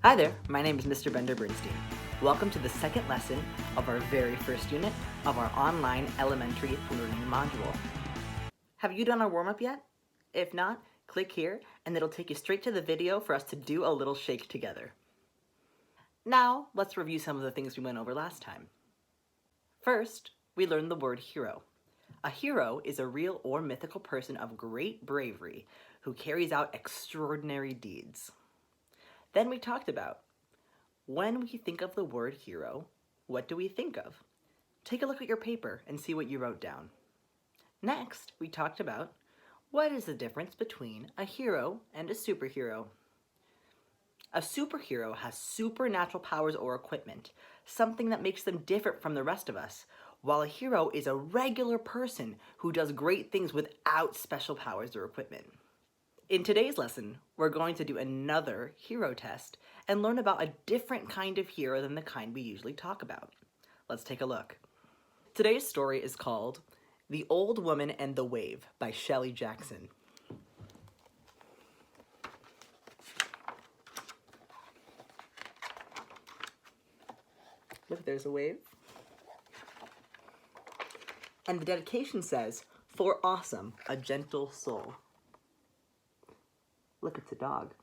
Hi there, my name is Mr. Bender-Bernstein. Welcome to the second lesson of our very first unit of our online elementary learning module. Have you done our warm-up yet? If not, click here and it'll take you straight to the video for us to do a little shake together. Now, let's review some of the things we went over last time. First, we learned the word hero. A hero is a real or mythical person of great bravery who carries out extraordinary deeds. Then we talked about, when we think of the word hero, what do we think of? Take a look at your paper and see what you wrote down. Next, we talked about, what is the difference between a hero and a superhero? A superhero has supernatural powers or equipment, something that makes them different from the rest of us, while a hero is a regular person who does great things without special powers or equipment. In today's lesson, we're going to do another hero test and learn about a different kind of hero than the kind we usually talk about. Let's take a look. Today's story is called The Old Woman and the Wave by Shelley Jackson. Look, there's a wave. And the dedication says, "For awesome, a gentle soul." Look, it's a dog.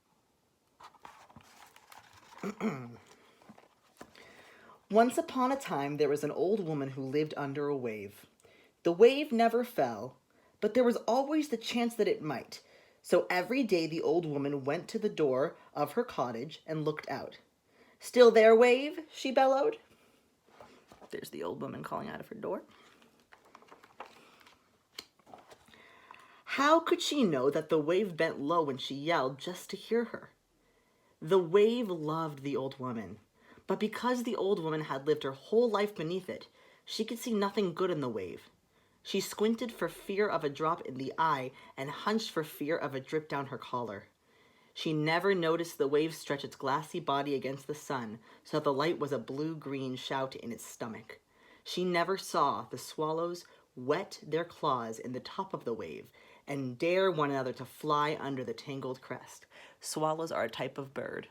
Once upon a time, there was an old woman who lived under a wave. The wave never fell, but there was always the chance that it might. So every day the old woman went to the door of her cottage and looked out. "Still there, wave?" she bellowed. There's the old woman calling out of her door. How could she know that the wave bent low when she yelled just to hear her? The wave loved the old woman, but because the old woman had lived her whole life beneath it, she could see nothing good in the wave. She squinted for fear of a drop in the eye and hunched for fear of a drip down her collar. She never noticed the wave stretch its glassy body against the sun so that the light was a blue-green shout in its stomach. She never saw the swallows wet their claws in the top of the wave and dare one another to fly under the tangled crest. Swallows are a type of bird.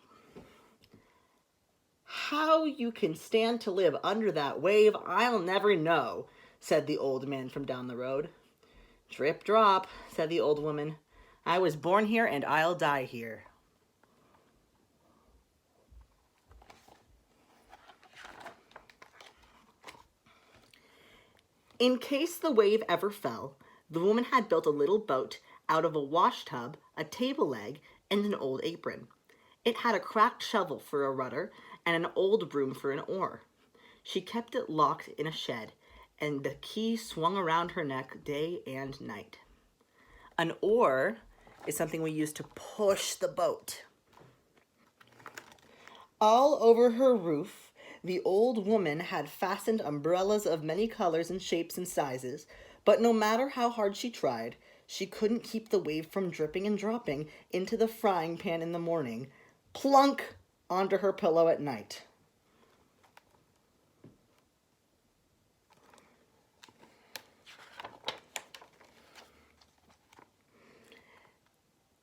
"How you can stand to live under that wave, I'll never know," said the old man from down the road. "Drip drop," said the old woman. "I was born here and I'll die here." In case the wave ever fell, the woman had built a little boat out of a wash tub, a table leg, and an old apron. It had a cracked shovel for a rudder and an old broom for an oar. She kept it locked in a shed, and the key swung around her neck day and night. An oar is something we use to push the boat. All over her roof, the old woman had fastened umbrellas of many colors and shapes and sizes, but no matter how hard she tried, she couldn't keep the wave from dripping and dropping into the frying pan in the morning, plunk onto her pillow at night.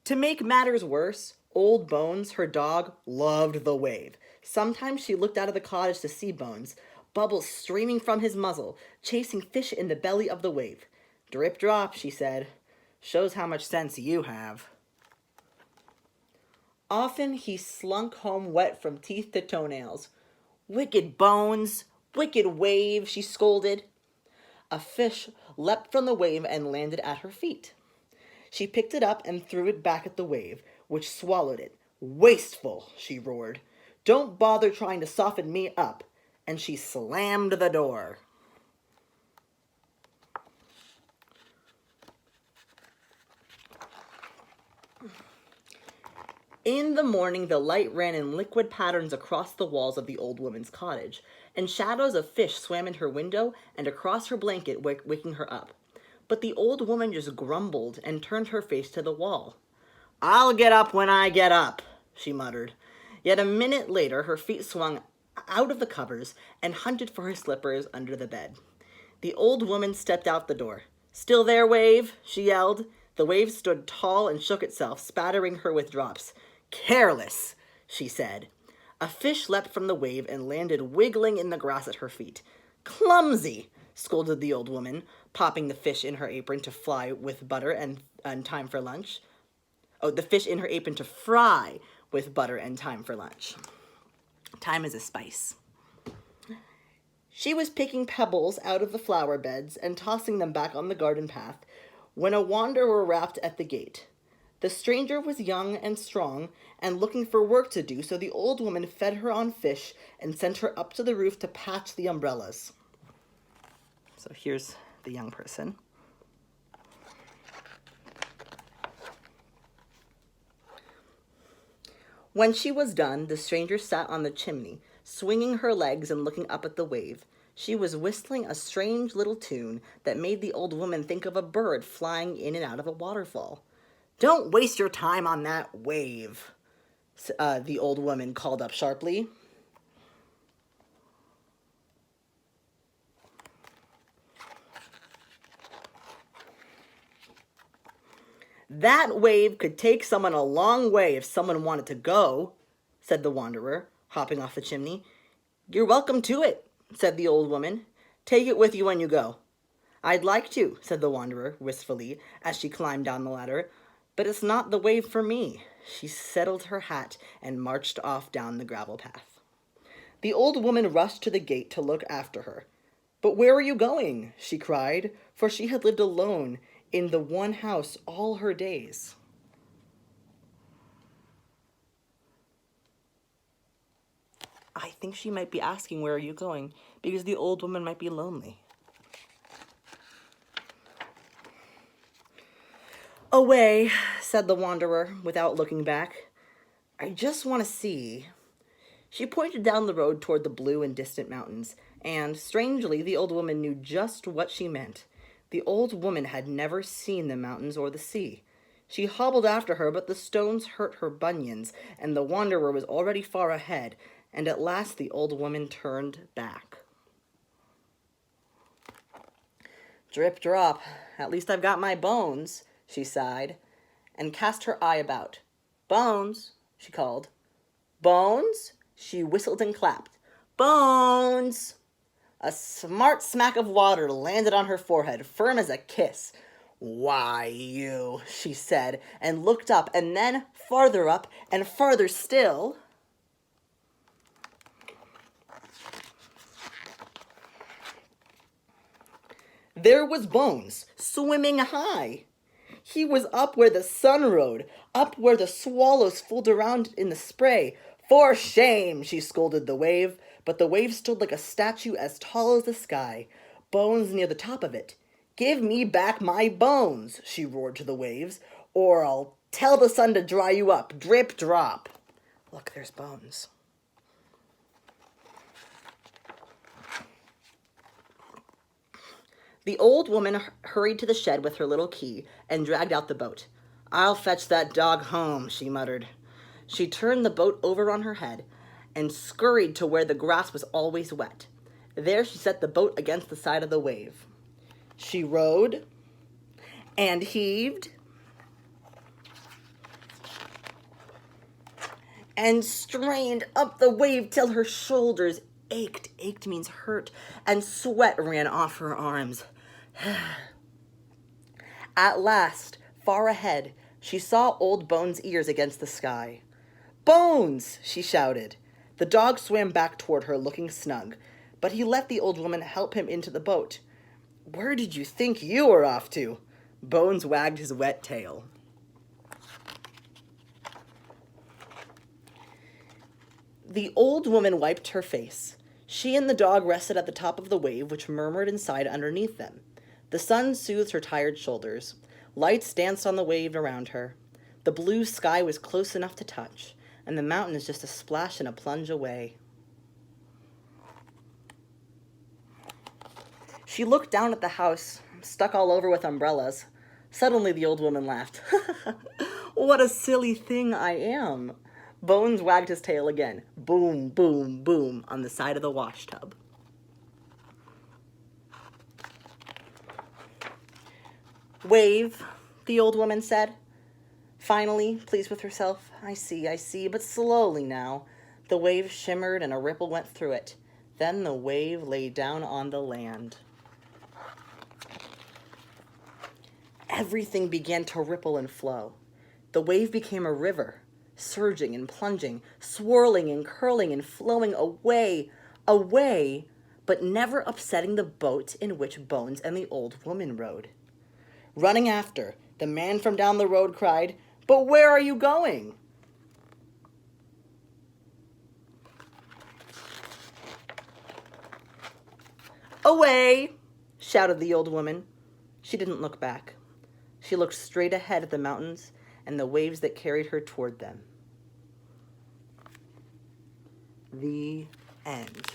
To make matters worse, Old Bones, her dog, loved the wave. Sometimes she looked out of the cottage to see Bones, bubbles streaming from his muzzle, chasing fish in the belly of the wave. "Drip drop," she said. "Shows how much sense you have." Often he slunk home wet from teeth to toenails. "Wicked Bones! Wicked wave!" she scolded. A fish leapt from the wave and landed at her feet. She picked it up and threw it back at the wave, which swallowed it. "Wasteful," she roared. "Don't bother trying to soften me up." And she slammed the door. In the morning, the light ran in liquid patterns across the walls of the old woman's cottage, and shadows of fish swam in her window and across her blanket, waking her up. But the old woman just grumbled and turned her face to the wall. "I'll get up when I get up," she muttered. Yet a minute later, her feet swung out of the covers and hunted for her slippers under the bed. The old woman stepped out the door. "Still there, wave?" she yelled. The wave stood tall and shook itself, spattering her with drops. "Careless," she said. A fish leapt from the wave and landed wiggling in the grass at her feet. "Clumsy!" scolded the old woman, popping the fish in her apron to fly with butter and time for lunch. Oh, the fish in her apron to fry with butter and time for lunch. Time is a spice. She was picking pebbles out of the flower beds and tossing them back on the garden path when a wanderer rapped at the gate. The stranger was young and strong and looking for work to do, so the old woman fed her on fish and sent her up to the roof to patch the umbrellas. So here's the young person. When she was done, the stranger sat on the chimney, swinging her legs and looking up at the wave. She was whistling a strange little tune that made the old woman think of a bird flying in and out of a waterfall. "Don't waste your time on that wave," the old woman called up sharply. "That wave could take someone a long way if someone wanted to go," said the wanderer, hopping off the chimney. "You're welcome to it," said the old woman. "Take it with you when you go." "I'd like to," said the wanderer wistfully as she climbed down the ladder, "but it's not the wave for me." She settled her hat and marched off down the gravel path. The old woman rushed to the gate to look after her. "But where are you going?" she cried, for she had lived alone in the one house all her days. I think she might be asking, "Where are you going?" because the old woman might be lonely. "Away," said the wanderer without looking back. "I just want to see." She pointed down the road toward the blue and distant mountains, and, strangely, the old woman knew just what she meant. The old woman had never seen the mountains or the sea. She hobbled after her, but the stones hurt her bunions, and the wanderer was already far ahead, and at last the old woman turned back. "Drip, drop, at least I've got my bones," she sighed, and cast her eye about. "Bones," she called. "Bones?" She whistled and clapped. "Bones!" A smart smack of water landed on her forehead, firm as a kiss. "Why, you," she said, and looked up, and then farther up, and farther still. There was Bones, swimming high. He was up where the sun rode, up where the swallows fooled around in the spray. "For shame," she scolded the wave, but the wave stood like a statue as tall as the sky, Bones near the top of it. "Give me back my bones," she roared to the waves, "or I'll tell the sun to dry you up, drip, drop." Look, there's Bones. The old woman hurried to the shed with her little key and dragged out the boat. "I'll fetch that dog home," she muttered. She turned the boat over on her head and scurried to where the grass was always wet. There she set the boat against the side of the wave. She rowed and heaved and strained up the wave till her shoulders ached. Ached means hurt, and sweat ran off her arms. At last, far ahead, she saw old Bones' ears against the sky. "Bones!" she shouted. The dog swam back toward her, looking snug, but he let the old woman help him into the boat. "Where did you think you were off to?" Bones wagged his wet tail. The old woman wiped her face. She and the dog rested at the top of the wave, which murmured and sighed underneath them. The sun soothed her tired shoulders. Lights danced on the wave around her. The blue sky was close enough to touch, and the mountains just a splash and a plunge away. She looked down at the house, stuck all over with umbrellas. Suddenly the old woman laughed. "What a silly thing I am." Bones wagged his tail again. Boom, boom, boom, on the side of the washtub. "Wave," the old woman said. Finally, pleased with herself, I see, but slowly now. The wave shimmered and a ripple went through it. Then the wave lay down on the land. Everything began to ripple and flow. The wave became a river, surging and plunging, swirling and curling and flowing away, away, but never upsetting the boat in which Bones and the old woman rode. Running after, the man from down the road cried, "But where are you going?" "Away!" shouted the old woman. She didn't look back. She looked straight ahead at the mountains and the waves that carried her toward them. The end.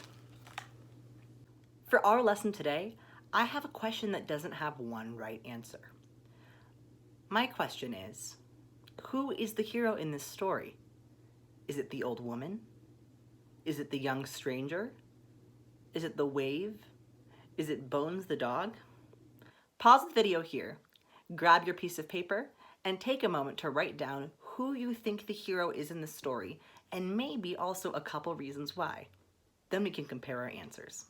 For our lesson today, I have a question that doesn't have one right answer. My question is, who is the hero in this story? Is it the old woman? Is it the young stranger? Is it the wave? Is it Bones the dog? Pause the video here, grab your piece of paper, and take a moment to write down who you think the hero is in the story, and maybe also a couple reasons why. Then we can compare our answers.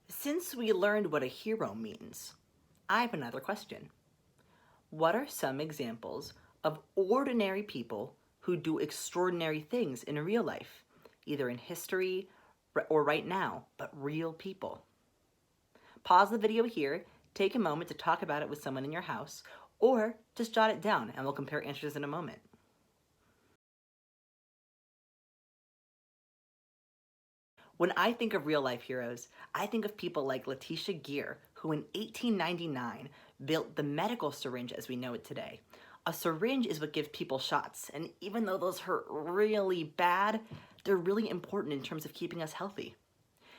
Since we learned what a hero means, I have another question. What are some examples of ordinary people who do extraordinary things in real life, either in history or right now, but real people? Pause the video here, take a moment to talk about it with someone in your house, or just jot it down and we'll compare answers in a moment. When I think of real-life heroes, I think of people like Letitia Gear, who in 1899 built the medical syringe as we know it today. A syringe is what gives people shots, and even though those hurt really bad, they're really important in terms of keeping us healthy.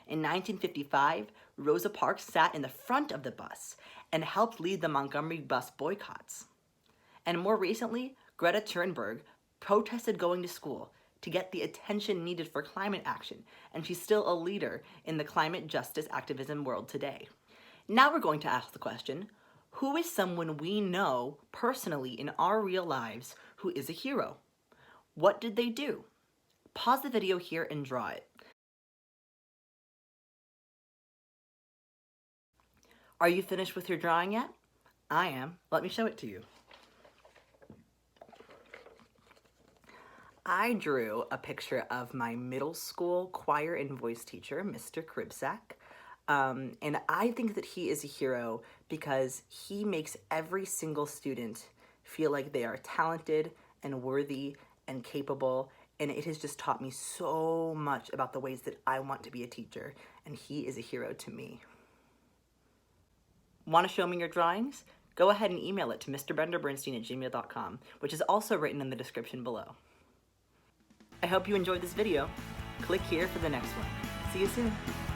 In 1955, Rosa Parks sat in the front of the bus and helped lead the Montgomery bus boycotts. And more recently, Greta Thunberg protested going to school to get the attention needed for climate action, and she's still a leader in the climate justice activism world today. Now we're going to ask the question, who is someone we know personally in our real lives who is a hero? What did they do? Pause the video here and draw it. Are you finished with your drawing yet? I am. Let me show it to you. I drew a picture of my middle school choir and voice teacher, Mr. Kribsack. And I think that he is a hero because he makes every single student feel like they are talented and worthy and capable. And it has just taught me so much about the ways that I want to be a teacher. And he is a hero to me. Want to show me your drawings? Go ahead and email it to mrbenderbernstein@gmail.com, which is also written in the description below. I hope you enjoyed this video. Click here for the next one. See you soon.